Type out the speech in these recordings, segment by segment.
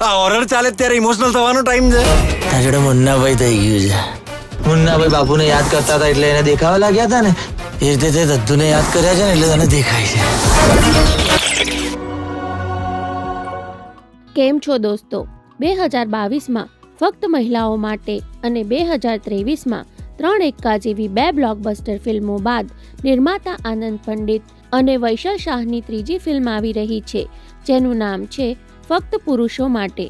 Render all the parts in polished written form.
આ હોરર ચાલે ત્યારે ઇમોશનલ થવાનો ટાઈમ છે. આ જોડે મુન્નાભાઈ થઈ ગયું છે. મુન્નાભાઈ બાપુને યાદ કરતા હતા એટલે એને દેખાવા લાગ્યા હતા ને, એ રીતે તે દદ્દુને યાદ કર્યા છે ને એટલે તને દેખાય છે. કેમ છો દોસ્તો? 2022માં ફક્ત મહિલાઓ માટે અને 2023માં 3 એક્કા જેવી 2 બ્લોકબસ્ટર ફિલ્મો બાદ નિર્માતા આનંદ પંડિત અને વૈશલ શાહની ત્રીજી ફિલ્મ આવી રહી છે, જેનું નામ છે ફક્ત પુરુષો માટે.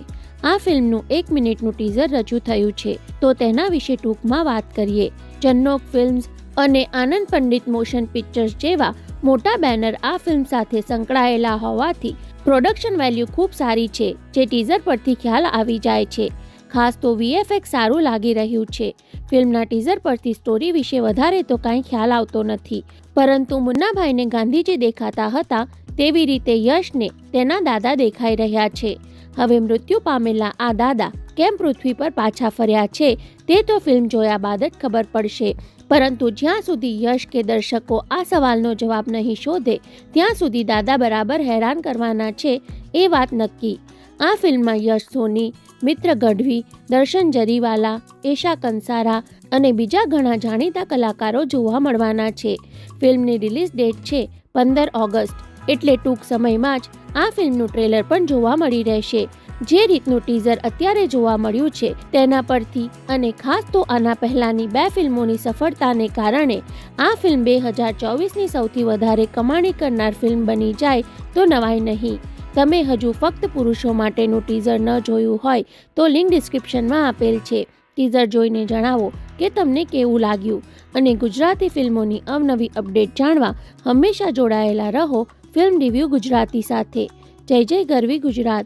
આ ફિલ્મનું 1 મિનિટનું ટીઝર રજૂ થયું છે, તો તેના વિશે ટૂંકમાં વાત કરીએ. જન્નોક ફિલ્મ્સ અને આનંદ પંડિત મોશન પિક્ચર્સ જેવા મોટા બેનર આ ફિલ્મ સાથે સંકળાયેલા હોવાથી પ્રોડક્શન વેલ્યુ ખૂબ સારી છે, જે ટીઝર પરથી ખ્યાલ આવી જાય છે. ખાસ તો VFX સારું લાગી રહ્યું છે. ફિલ્મના ટીઝર પરથી સ્ટોરી વિશે વધારે તો કાંઈ ખ્યાલ આવતો નથી, પરંતુ મુન્નાભાઈને ગાંધીજી દેખાતા હતા તેવી રીતે યશને તેના દાદા દેખાઈ રહ્યા છે. હવે મૃત્યુ પામેલા આ દાદા કેમ પૃથ્વી પર પાછા ફર્યા છે તે તો ફિલ્મ જોયા બાદ જ ખબર પડશે, પરંતુ જ્યાં સુધી યશ કે દર્શકો આ સવાલનો જવાબ નહીં શોધે ત્યાં સુધી દાદા બરાબર હેરાન કરવાના છે એ વાત નક્કી. આ ફિલ્મમાં યશ સોની, મિત્ર ગઢવી, દર્શન જરીવાલા, એશા કંસારા અને બીજા ઘણા જાણીતા કલાકારો જોવા મળવાના છે. ફિલ્મની રિલીઝ ડેટ છે 15 ઓગસ્ટ, એટલે ટૂંક સમયમાં જ આ ફિલ્મનું ટ્રેલર પણ જોવા મળી રહેશે. જે રીતનું ટીઝર અત્યારે જોવા મળ્યું છે તેના પરથી અને ખાસ તો આના પહેલાની 2 ફિલ્મોની સફળતાને કારણે આ ફિલ્મ 2024ની સૌથી વધારે કમાણી કરનાર ફિલ્મ બની જાય તો નવાઈ નહીં. તમે હજુ ફક્ત પુરુષો માટેનું ટીઝર ન જોયું હોય તો લિંક ડિસ્ક્રિપ્શનમાં આપેલ છે. ટીઝર જોઈને જણાવો કે તમને કેવું લાગ્યું, અને ગુજરાતી ફિલ્મોની અવનવી અપડેટ જાણવા હંમેશા જોડાયેલા રહો ફિલ્મ રિવ્યૂ ગુજરાતી સાથે. જય જય ગરવી ગુજરાત.